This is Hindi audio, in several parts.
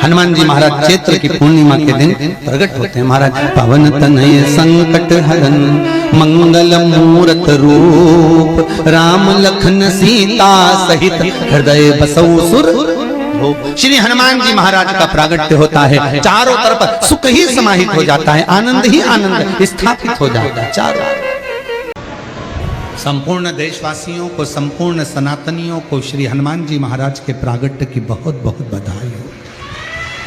हनुमान जी महाराज चैत्र की पूर्णिमा के दिन प्रकट होते हैं। महाराज पवन तनय संकट हरन मंगल मूरत रूप राम लखन सीता सहित हृदय बसौ सुर। श्री हनुमान जी महाराज का प्रागट्य होता है, चारों तरफ सुख ही समाहित हो जाता है, आनंद ही आनंद स्थापित हो जाता है चारों। संपूर्ण देशवासियों को, संपूर्ण सनातनियों को श्री हनुमान जी महाराज के प्रागट्य की बहुत बहुत बधाई हो।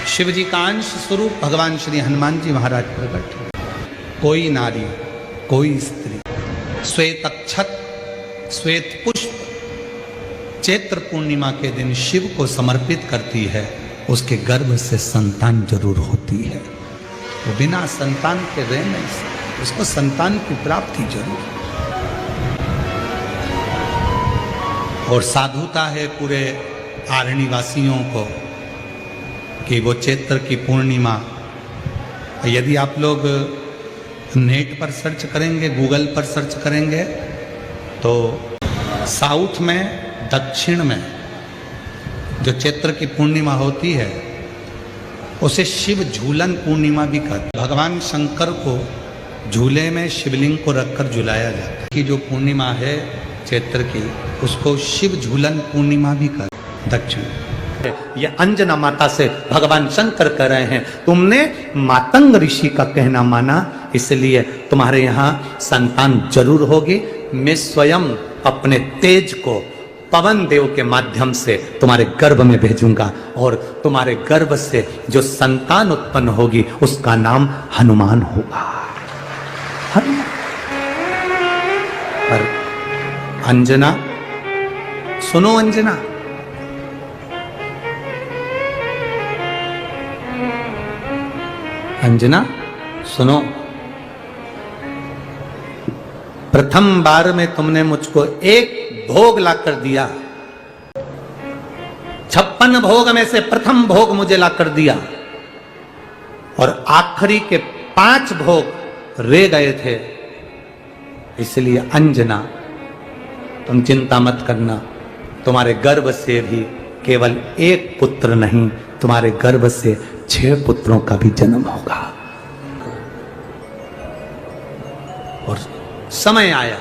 शिव जी का अंश स्वरूप भगवान श्री हनुमान जी महाराज प्रकट हो। कोई नारी, कोई स्त्री श्वेत अक्षत, श्वेत पुष्प चैत्र पूर्णिमा के दिन शिव को समर्पित करती है, उसके गर्भ से संतान जरूर होती है। वो बिना संतान के रह नहीं सकती, उसको संतान की प्राप्ति जरूर। और साधुता है पूरे आरण्य वासियों को कि वो चैत्र की पूर्णिमा, यदि आप लोग नेट पर सर्च करेंगे, गूगल पर सर्च करेंगे, तो साउथ में, दक्षिण में जो चैत्र की पूर्णिमा होती है उसे शिव झूलन पूर्णिमा भी कहते हैं। भगवान शंकर को झूले में शिवलिंग को रखकर झुलाया जाता है कि जो पूर्णिमा है चैत्र की, उसको शिव झूलन पूर्णिमा भी कहते हैं। दक्षिण ये अंजना माता से भगवान शंकर कह रहे हैं, तुमने मातंग ऋषि का कहना माना, इसलिए तुम्हारे यहाँ संतान जरूर होगी। मैं स्वयं अपने तेज को पवन देव के माध्यम से तुम्हारे गर्भ में भेजूंगा और तुम्हारे गर्भ से जो संतान उत्पन्न होगी उसका नाम हनुमान होगा। हनुमान। पर अंजना, सुनो अंजना, अंजना सुनो, प्रथम बार में तुमने मुझको एक भोग लाकर दिया, 56 भोग में से प्रथम भोग मुझे लाकर दिया और आखिरी के 5 भोग रह गए थे। इसलिए अंजना तुम चिंता मत करना, तुम्हारे गर्भ से भी केवल एक पुत्र नहीं, तुम्हारे गर्भ से 6 पुत्रों का भी जन्म होगा। और समय आया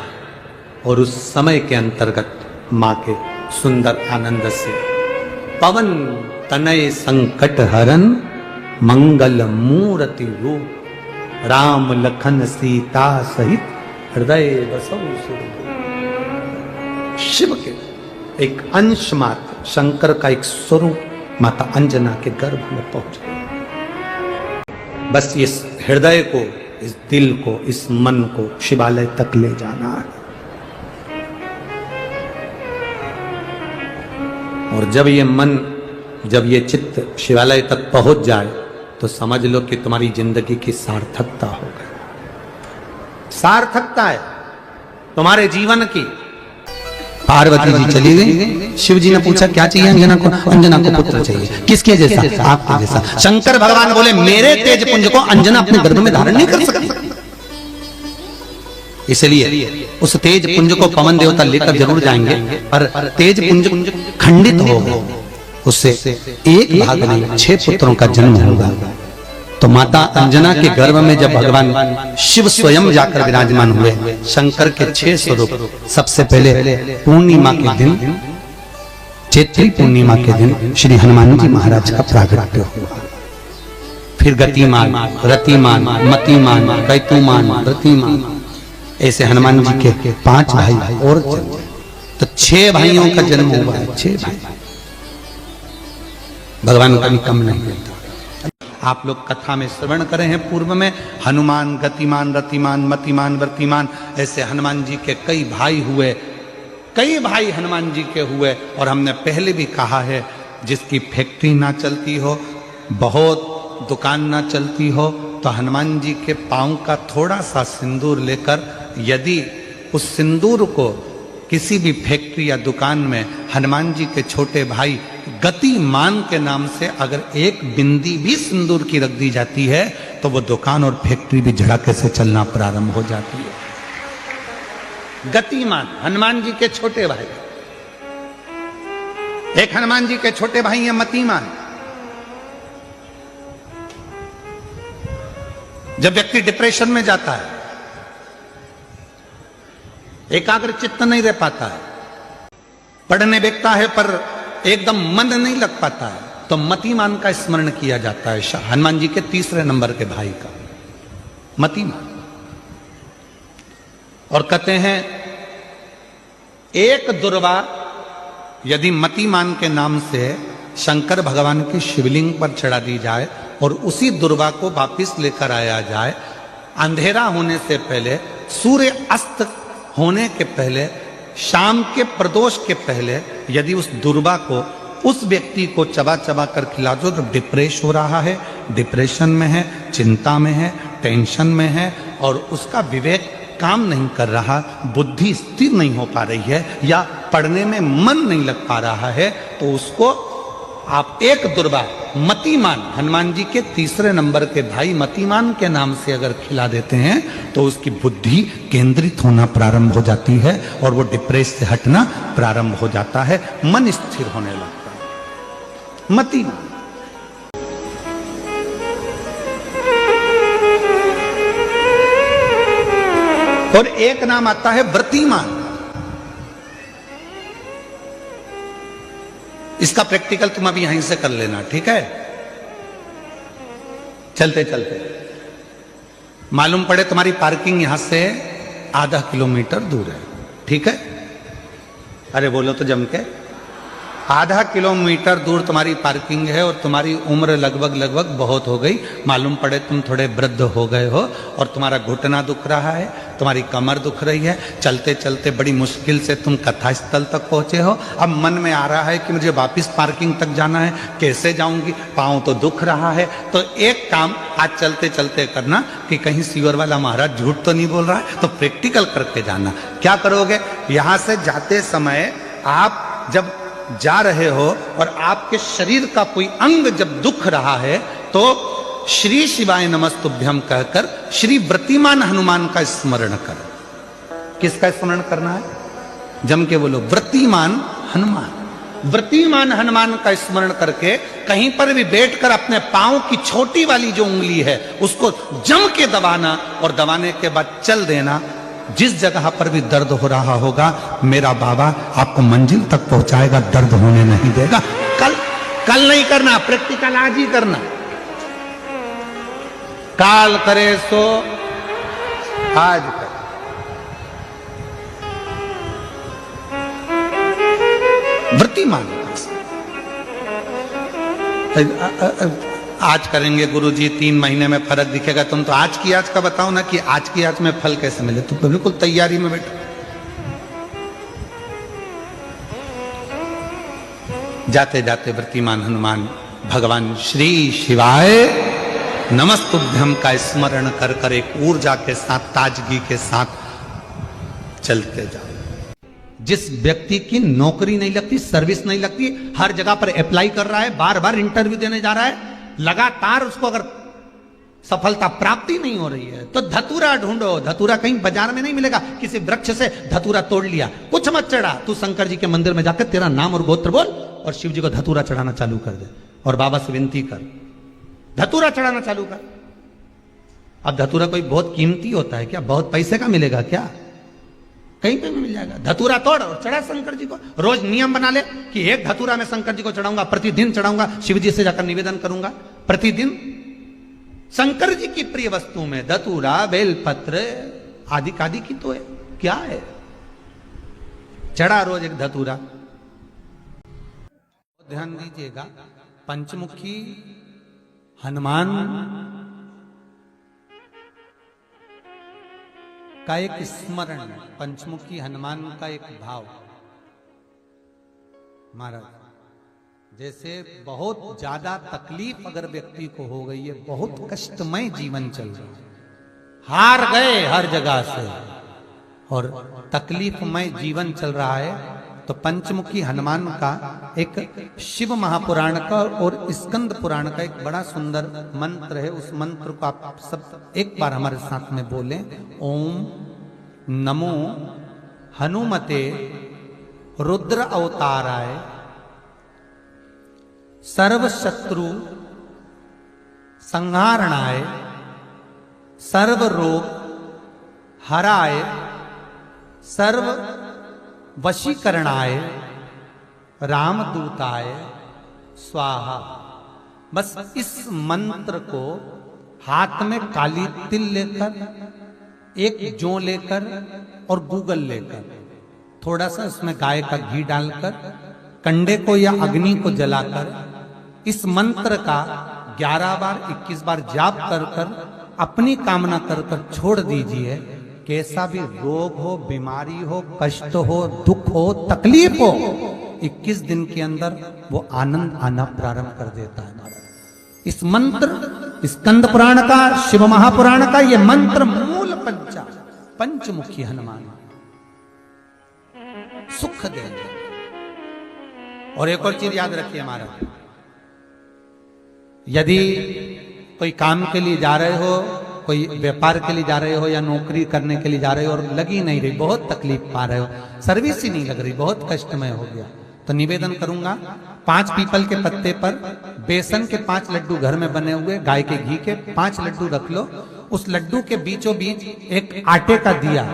और उस समय के अंतर्गत मां के सुंदर आनंद से पवन तनय संकट हरन मंगल मूर्ति रूप राम लखन सीता सहित हृदय बसौ सुर। शिव के एक अंश मात्र, शंकर का एक स्वरूप माता अंजना के गर्भ में पहुंच गया। बस इस हृदय को, इस दिल को, इस मन को शिवालय तक ले जाना है। और जब ये मन, जब ये चित्त शिवालय तक पहुंच जाए तो समझ लो कि तुम्हारी जिंदगी की सार्थकता हो गई। सार्थकता है तुम्हारे जीवन की। पार्वती जी चली गई, शिव जी ने पूछा क्या चाहिए अंजना को? अंजना को पुत्र चाहिए। किसके जैसा? आपके जैसा। शंकर भगवान बोले मेरे तेज पुंज को अंजना अपने गर्भ में धारण नहीं कर सकती, इसलिए उस तेज पुंज को पवन देवता लेकर जरूर जाएंगे, पर तेज पुंज खंडित होगा, उससे एक भाग नहीं 6 पुत्रों का जन्म होगा। तो माता अंजना के गर्भ में जब भगवान शिव स्वयं जाकर विराजमान हुए, शंकर के 6 स्वरूप, सबसे पहले पूर्णिमा के दिन, चैत्री पूर्णिमा के दिन श्री हनुमान जी महाराज का प्रागट्य हुआ। फिर गतिमान, रतिमान, मतिमान, कैतुमान, रतिमान, ऐसे हनुमान जी के 5 भाई और जन्म, तो 6 भाइयों का जन्म हुआ है। 6 भाई, भगवान का भी कम नहीं होता। आप लोग कथा में श्रवण करे हैं पूर्व में, हनुमान, गतिमान, रतिमान, मतिमान, वर्तिमान, ऐसे हनुमान जी के कई भाई हुए, कई भाई हनुमान जी के हुए। और हमने पहले भी कहा है, जिसकी फैक्ट्री ना चलती हो, बहुत दुकान ना चलती हो, तो हनुमान जी के पांव का थोड़ा सा सिंदूर लेकर, यदि उस सिंदूर को किसी भी फैक्ट्री या दुकान में हनुमान जी के छोटे भाई गतिमान के नाम से अगर एक बिंदी भी सिंदूर की रख दी जाती है, तो वो दुकान और फैक्ट्री भी झड़के से चलना प्रारंभ हो जाती है। गतिमान हनुमान जी के छोटे भाई। एक हनुमान जी के छोटे भाई हैं मतिमान। जब व्यक्ति डिप्रेशन में जाता है, एकाग्र चित्त नहीं रह पाता है, पढ़ने बैठता है पर एकदम मन नहीं लग पाता है, तो मतिमान का स्मरण किया जाता है। हनुमान जी के तीसरे नंबर के भाई का मतिमान। और कहते हैं एक दुर्वा यदि मतिमान के नाम से शंकर भगवान की शिवलिंग पर चढ़ा दी जाए और उसी दुर्वा को वापिस लेकर आया जाए, अंधेरा होने से पहले, सूर्य अस्त होने के पहले, शाम के प्रदोष के पहले यदि उस दुर्वा को उस व्यक्ति को चबा चबा कर खिला दो तो डिप्रेस हो रहा है, डिप्रेशन में है, चिंता में है, टेंशन में है और उसका विवेक काम नहीं कर रहा, बुद्धि स्थिर नहीं हो पा रही है या पढ़ने में मन नहीं लग पा रहा है, तो उसको आप एक दुर्वा मतिमान, हनुमान जी के तीसरे नंबर के भाई मतिमान के नाम से अगर खिला देते हैं तो उसकी बुद्धि केंद्रित होना प्रारंभ हो जाती है और वो डिप्रेस से हटना प्रारंभ हो जाता है, मन स्थिर होने लगता है। मतिमान। और एक नाम आता है व्रतिमान। इसका प्रैक्टिकल तुम अभी यहीं से कर लेना, ठीक है? चलते चलते मालूम पड़े तुम्हारी पार्किंग यहां से आधा किलोमीटर दूर है, ठीक है? अरे बोलो तो जम के। आधा किलोमीटर दूर तुम्हारी पार्किंग है और तुम्हारी उम्र लगभग बहुत हो गई, मालूम पड़े तुम थोड़े वृद्ध हो गए हो और तुम्हारा घुटना दुख रहा है, तुम्हारी कमर दुख रही है, चलते चलते बड़ी मुश्किल से तुम कथा स्थल तक पहुंचे हो। अब मन में आ रहा है कि मुझे वापस पार्किंग तक जाना है, कैसे जाऊंगी, पाँव तो दुख रहा है। तो एक काम आज चलते चलते करना कि कहीं सीवर वाला महाराज झूठ तो नहीं बोल रहा है, तो प्रैक्टिकल करके जाना। क्या करोगे? यहां से जाते समय आप जब जा रहे हो और आपके शरीर का कोई अंग जब दुख रहा है तो श्री शिवाय नमस्तुभ्यम कहकर श्री व्रतिमान हनुमान का स्मरण कर। किसका स्मरण करना है? जम के बोलो, व्रतिमान हनुमान। व्रतिमान हनुमान का स्मरण करके कहीं पर भी बैठकर अपने पांव की छोटी वाली जो उंगली है उसको जम के दबाना और दबाने के बाद चल देना। जिस जगह पर भी दर्द हो रहा होगा मेरा बाबा आपको मंजिल तक पहुंचाएगा, दर्द होने नहीं देगा। कल नहीं करना, प्रैक्टिकल आज ही करना। काल करे सो आज कर। व्रतिमान आज करेंगे गुरुजी, 3 महीने में फर्क दिखेगा। तुम तो आज की आज का बताओ ना कि आज की आज में फल कैसे मिले। तुम तो बिल्कुल तैयारी में बैठो। जाते जाते व्रतिमान हनुमान भगवान श्री शिवाय नमस्तुभ्यम का स्मरण कर कर एक ऊर्जा के साथ, ताजगी के साथ चलते जाओ। जिस व्यक्ति की नौकरी नहीं लगती, सर्विस नहीं लगती, हर जगह पर अप्लाई कर रहा है, बार बार इंटरव्यू देने जा रहा है, लगातार उसको अगर सफलता प्राप्ति नहीं हो रही है तो धतूरा ढूंढो। धतूरा कहीं बाजार में नहीं मिलेगा, किसी वृक्ष से धतूरा तोड़ लिया, कुछ मत चढ़ा, तू शंकर जी के मंदिर में जाकर तेरा नाम और गोत्र बोल और शिव जी को धतूरा चढ़ाना चालू कर दे और बाबा से विनती कर, धतूरा चढ़ाना चालू कर। अब धतूरा कोई बहुत कीमती होता है क्या? बहुत पैसे का मिलेगा क्या? कहीं पे भी मिल जाएगा। धतूरा तोड़ और चढ़ा शंकर जी को। रोज नियम बना ले कि एक धतूरा मैं शंकर जी को चढ़ाऊंगा, प्रतिदिन चढ़ाऊंगा, शिव जी से जाकर निवेदन करूंगा प्रतिदिन। शंकर जी की प्रिय वस्तु में धतूरा, बेलपत्र आदि कादि की तो है, क्या है? चढ़ा रोज एक धतूरा। ध्यान दीजिएगा, पंचमुखी हनुमान का एक स्मरण, पंचमुखी हनुमान का एक भाव। महाराज जैसे बहुत ज्यादा तकलीफ अगर व्यक्ति को हो गई है, बहुत कष्टमय जीवन चल रहा है, हार गए हर जगह से और तकलीफमय जीवन चल रहा है, तो पंचमुखी हनुमान का एक शिव महापुराण का और स्कंद पुराण का एक बड़ा सुंदर मंत्र है। उस मंत्र को आप सब एक बार हमारे साथ में बोलें। ओम नमो हनुमते रुद्र अवताराय सर्व शत्रु संहारणाय सर्व रोग हराय, सर्व वशीकरणाय, रामदूताय स्वाहा। बस इस मंत्र को हाथ में काली तिल लेकर, एक जौ लेकर और गूगल लेकर, थोड़ा सा उसमें गाय का घी डालकर, कंडे को या अग्नि को जलाकर इस मंत्र का 11 बार 21 बार जाप कर कर अपनी कामना कर कर छोड़ दीजिए। कैसा भी रोग हो, बीमारी हो, कष्ट हो, दुख हो, तकलीफ हो, 21 दिन के अंदर वो आनंद आना प्रारंभ कर देता है महाराज। इस मंत्र, स्कंद पुराण का, शिव महापुराण का ये मंत्र मूल पंचमुखी हनुमान सुख देंगे। और एक और चीज याद रखिए महाराज, यदि कोई काम के लिए जा रहे हो, कोई व्यापार के लिए जा रहे हो या नौकरी करने के लिए जा रहे हो और लगी नहीं रही, बहुत तकलीफ पा रहे हो, सर्विस ही नहीं लग रही, बहुत कष्टमय हो गया, तो निवेदन करूंगा 5 पीपल के पत्ते पर बेसन के 5 लड्डू घर में बने हुए, गाय के घी के 5 लड्डू रख लो। उस लड्डू के बीचों बीच एक आटे का दिया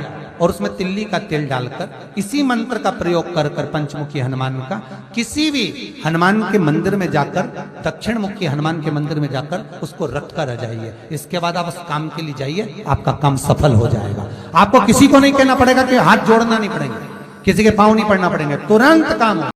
और उसमें तिल्ली का तेल डालकर इसी मंत्र का प्रयोग कर कर पंचमुखी हनुमान का किसी भी हनुमान के मंदिर में जाकर, दक्षिण मुखी हनुमान के मंदिर में जाकर उसको रख कर आ जाइए। इसके बाद आप उस काम के लिए जाइए, आपका काम सफल हो जाएगा। आपको किसी को नहीं कहना पड़ेगा कि हाथ जोड़ना नहीं पड़ेंगे, किसी के पांव नहीं पड़ना पड़ेंगे, तुरंत काम